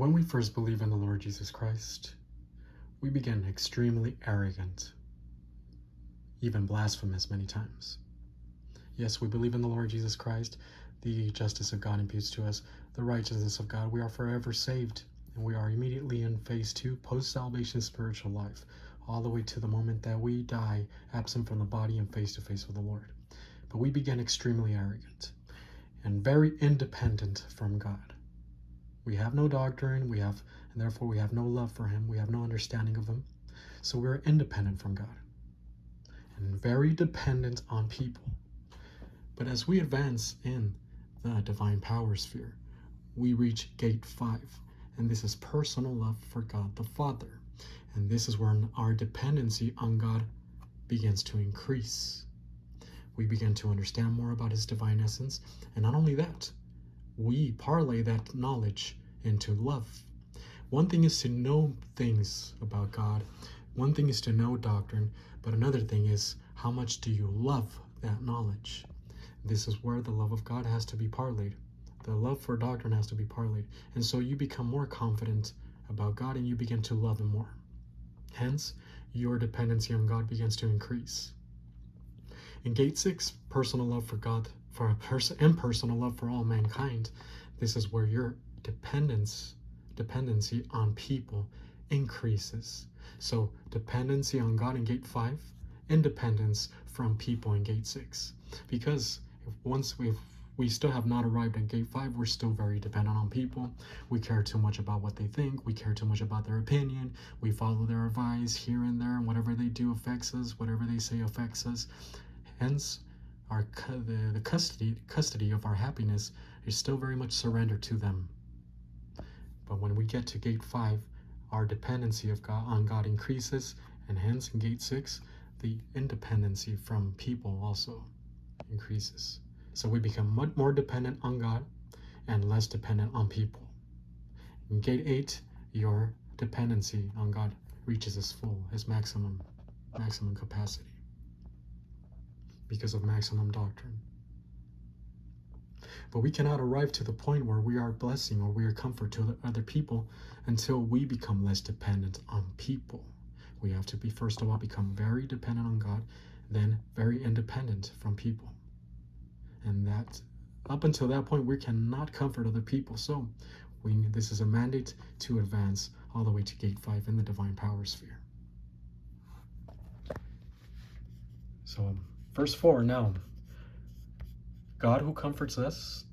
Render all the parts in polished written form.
When we first believe in the Lord Jesus Christ, we begin extremely arrogant, even blasphemous many times. Yes, we believe in the Lord Jesus Christ. The justice of God imputes to us the righteousness of God. We are forever saved, and we are immediately in phase 2, post-salvation spiritual life, all the way to the moment that we die, absent from the body and face to face with the Lord. But we begin extremely arrogant and very independent from God. We have no doctrine, and therefore we have no love for him, we have no understanding of him. So we're independent from God and very dependent on people. But as we advance in the divine power sphere, we reach gate 5, and this is personal love for God the Father. And this is where our dependency on God begins to increase. We begin to understand more about his divine essence, and not only that, we parlay that knowledge into love. One thing is to know things about God, one thing is to know doctrine, but another thing is how much do you love that knowledge. This is where the love of God has to be parlayed. The love for doctrine has to be parlayed. And so you become more confident about God and you begin to love him more. Hence, your dependency on God begins to increase. In gate 6, personal love for God, and personal love for all mankind, this is where your dependency on people increases. So dependency on God in gate 5, independence from people in gate 6. Because once we still have not arrived at gate 5, we're still very dependent on people. We care too much about what they think. We care too much about their opinion. We follow their advice here and there, and whatever they do affects us. Whatever they say affects us. Hence, the custody of our happiness is still very much surrendered to them. But when we get to gate 5, our dependency on God increases, and hence in gate 6, the independency from people also increases. So we become much more dependent on God and less dependent on people. In gate 8, your dependency on God reaches its maximum capacity because of maximum doctrine. But we cannot arrive to the point where we are blessing or we are comfort to other people until we become less dependent on people. We have to first of all, become very dependent on God, then very independent from people. And that, up until that point, we cannot comfort other people. So this is a mandate to advance all the way to gate 5 in the divine power sphere. So verse 4 now. God who comforts us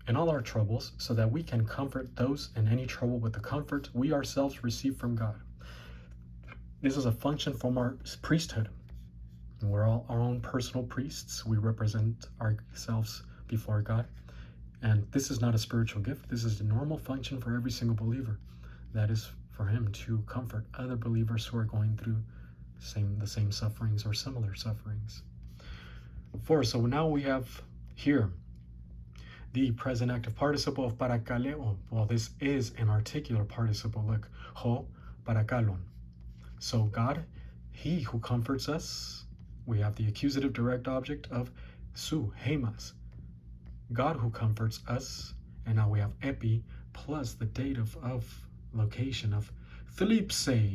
in all our troubles, so that we can comfort those in any trouble with the comfort we ourselves receive from God. This is a function from our priesthood. We're all our own personal priests. We represent ourselves before God. And this is not a spiritual gift. This is the normal function for every single believer. That is for him to comfort other believers who are going through the same sufferings or similar sufferings. 4, so now we have here the present active participle of parakaleo. Well, this is an articular participle, like ho parakalon. So God, he who comforts us, we have the accusative direct object of su, hemas, God who comforts us, and now we have epi plus the dative of location of thlipsis.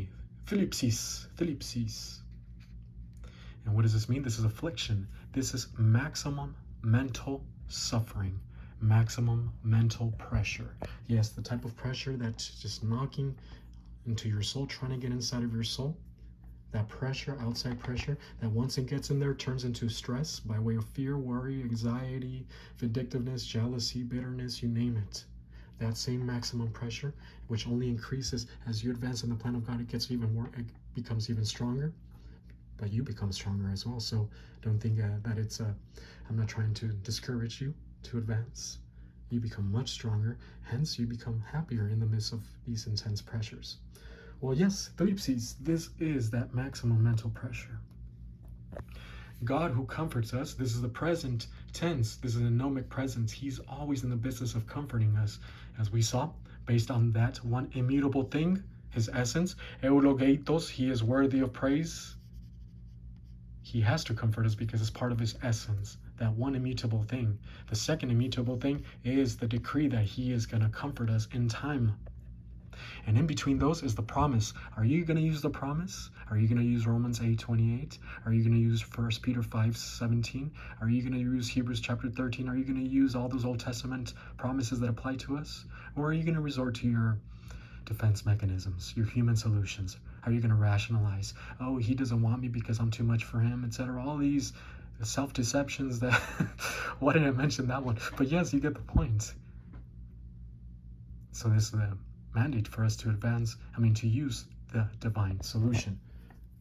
And what does this mean? This is affliction. This is maximum mental suffering, maximum mental pressure. Yes, the type of pressure that's just knocking into your soul, trying to get inside of your soul. That pressure, outside pressure, that once it gets in there turns into stress by way of fear, worry, anxiety, vindictiveness, jealousy, bitterness, you name it. That same maximum pressure, which only increases as you advance in the plan of God, it becomes even stronger. But you become stronger as well. So don't think that it's I'm not trying to discourage you to advance. You become much stronger. Hence, you become happier in the midst of these intense pressures. Well, yes, thlipsis, this is that maximum mental pressure. God who comforts us, this is the present tense. This is a gnomic presence. He's always in the business of comforting us, as we saw, based on that one immutable thing, his essence. Eulogeitos, he is worthy of praise. He has to comfort us because it's part of his essence, that one immutable thing. The second immutable thing is the decree that he is going to comfort us in time. And in between those is the promise. Are you going to use the promise? Are you going to use Romans 8:28? Are you going to use 1 Peter 5:17? Are you going to use Hebrews chapter 13? Are you going to use all those Old Testament promises that apply to us? Or are you going to resort to your defense mechanisms, your human solutions? Are you going to rationalize, oh, he doesn't want me because I'm too much for him, etc.? All these self-deceptions that, why did I mention that one? But yes, you get the point. So this is the mandate for us to to use the divine solution.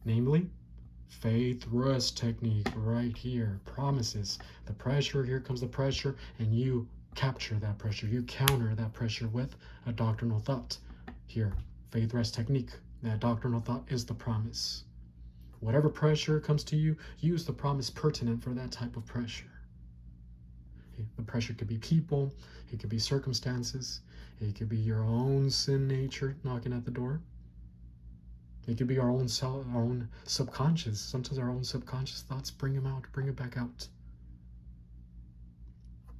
Namely, faith rest technique right here. Promises. The pressure, here comes the pressure, and you capture that pressure. You counter that pressure with a doctrinal thought. Here, faith rest technique. That doctrinal thought is the promise. Whatever pressure comes to you, use the promise pertinent for that type of pressure. The pressure could be people, it could be circumstances, it could be your own sin nature knocking at the door. It could be our own subconscious. Sometimes our own subconscious thoughts bring them out, bring it back out.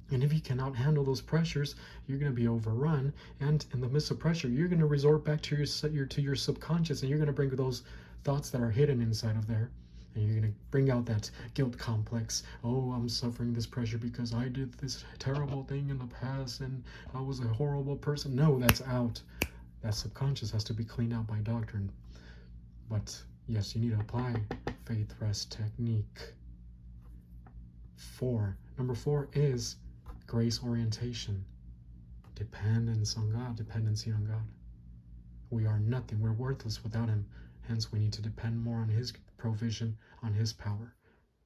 And if you cannot handle those pressures, you're going to be overrun. And in the midst of pressure, you're going to resort back to your subconscious, and you're going to bring those thoughts that are hidden inside of there. And you're going to bring out that guilt complex. Oh, I'm suffering this pressure because I did this terrible thing in the past and I was a horrible person. No, that's out. That subconscious has to be cleaned out by doctrine. But yes, you need to apply faith rest technique. Number 4 is grace orientation. Dependence on God, dependency on God. We are nothing. We're worthless without him. Hence, we need to depend more on his provision, on his power.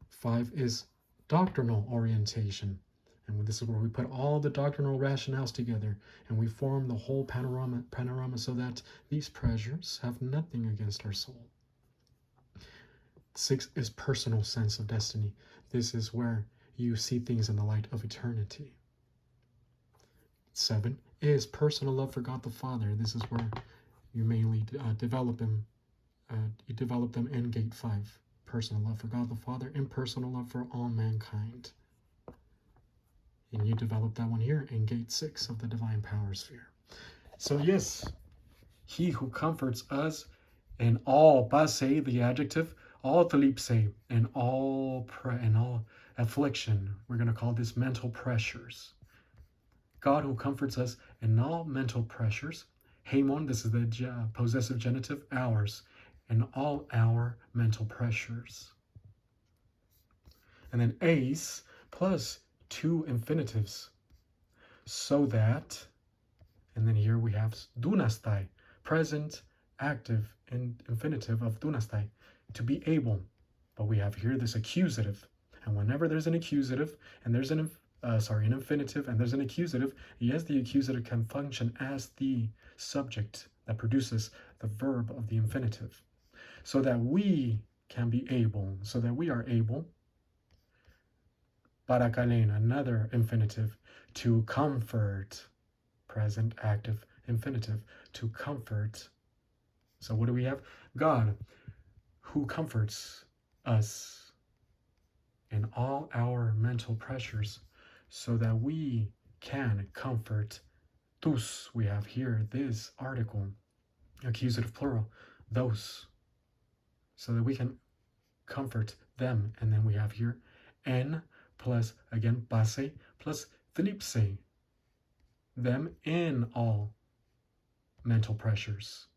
5 is doctrinal orientation. And this is where we put all the doctrinal rationales together and we form the whole panorama so that these pressures have nothing against our soul. 6 is personal sense of destiny. This is where you see things in the light of eternity. 7 is personal love for God the Father. This is where you mainly develop them. You develop them in gate 5. Personal love for God the Father and personal love for all mankind. And you develop that one here in gate 6 of the divine power sphere. So yes, he who comforts us in all, base, the adjective, all thlipse, in all affliction. We're going to call this mental pressures. God who comforts us in all mental pressures. Haimon, this is the possessive genitive, ours, in all our mental pressures. And then eis plus 2 infinitives. So that, and then here we have dunastai, present, active, and infinitive of dunastai, to be able. But we have here this accusative. And whenever there's an accusative, and there's an infinitive, and there's an accusative, yes, the accusative can function as the subject that produces the verb of the infinitive. So that we can be able, so that we are able, parakalein, another infinitive, to comfort, present, active, infinitive, to comfort. So what do we have? God, who comforts us in all our mental pressures, so that we can comfort tous. We have here this article, accusative plural, those, so that we can comfort them. And then we have here en plus, again, base plus thlipse, them in all mental pressures.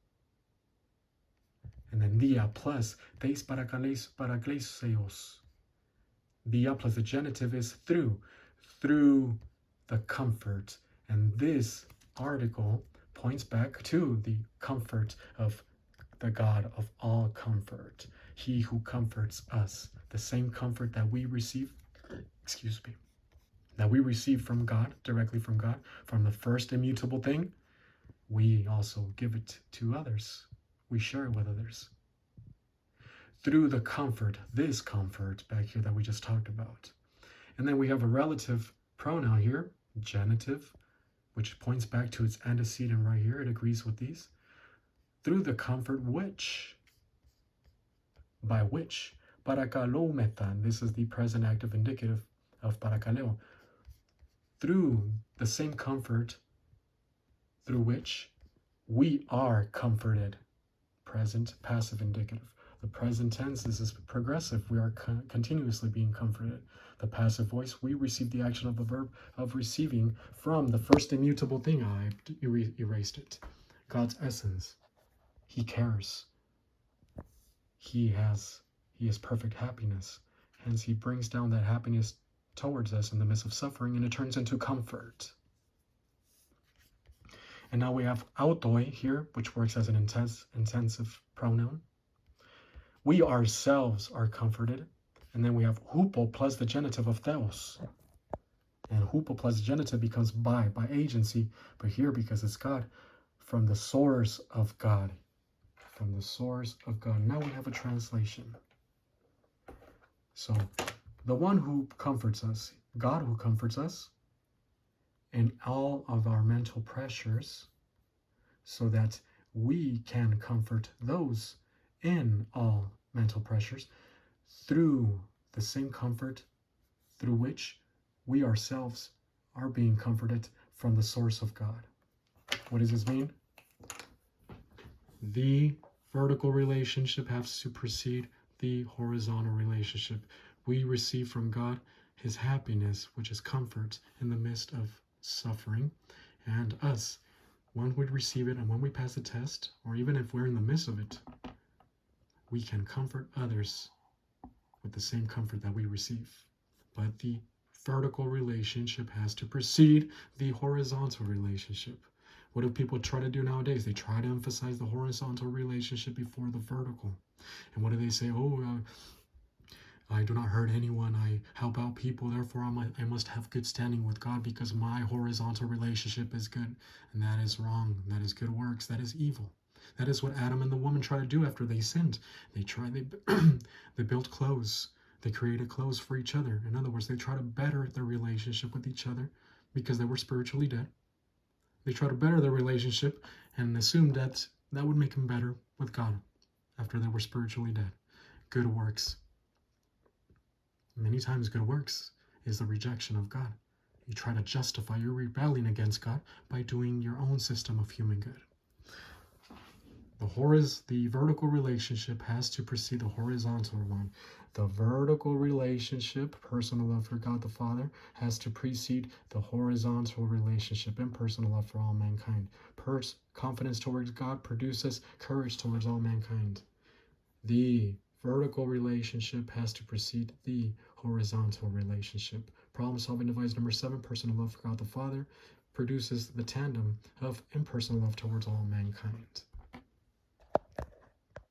And then dia plus theis parakleseos. Dia plus the genitive is through the comfort. And this article points back to the comfort of the God of all comfort. He who comforts us. The same comfort that we receive, that we receive from God, directly from God, from the first immutable thing, we also give it to others. We share it with others. Through the comfort, this comfort back here that we just talked about. And then we have a relative pronoun here, genitive, which points back to its antecedent right here. It agrees with these. Through the comfort which, by which, parakalometan, this is the present active indicative of parakaleo. Through the same comfort through which We are comforted. Present, passive, indicative. The present tense, this is progressive. We are continuously being comforted. The passive voice, we receive the action of the verb of receiving from the first immutable thing. I erased it. God's essence. He cares. He is perfect happiness. Hence, he brings down that happiness towards us in the midst of suffering, and it turns into comfort. And now we have autoi here, which works as an intensive pronoun. We ourselves are comforted. And then we have hupo plus the genitive of theos. And hupo plus genitive becomes by agency. But here, because it's God, from the source of God. From the source of God. Now we have a translation. So, the one who comforts us, God who comforts us, in all of our mental pressures, so that we can comfort those in all mental pressures through the same comfort through which we ourselves are being comforted from the source of God. What does this mean? The vertical relationship has to precede the horizontal relationship. We receive from God his happiness, which is comfort in the midst of suffering, and us, when we receive it and when we pass the test, or even if we're in the midst of it, we can comfort others with the same comfort that we receive. But the vertical relationship has to precede the horizontal relationship. What do people try to do nowadays? They try to emphasize the horizontal relationship before the vertical. And what do they say? I do not hurt anyone. I help out people. Therefore, I must have good standing with God because my horizontal relationship is good. And that is wrong. That is good works. That is evil. That is what Adam and the woman tried to do after they sinned. They built clothes. They created clothes for each other. In other words, they try to better their relationship with each other because they were spiritually dead. They try to better their relationship and assumed that that would make them better with God after they were spiritually dead. Good works. Many times good works is the rejection of God. You try to justify your rebellion against God by doing your own system of human good. The vertical relationship has to precede the horizontal one. The vertical relationship, personal love for God the Father, has to precede the horizontal relationship, impersonal love for all mankind. Confidence towards God produces courage towards all mankind. The vertical relationship has to precede the horizontal relationship. Problem-solving device number 7, personal love for God the Father, produces the tandem of impersonal love towards all mankind.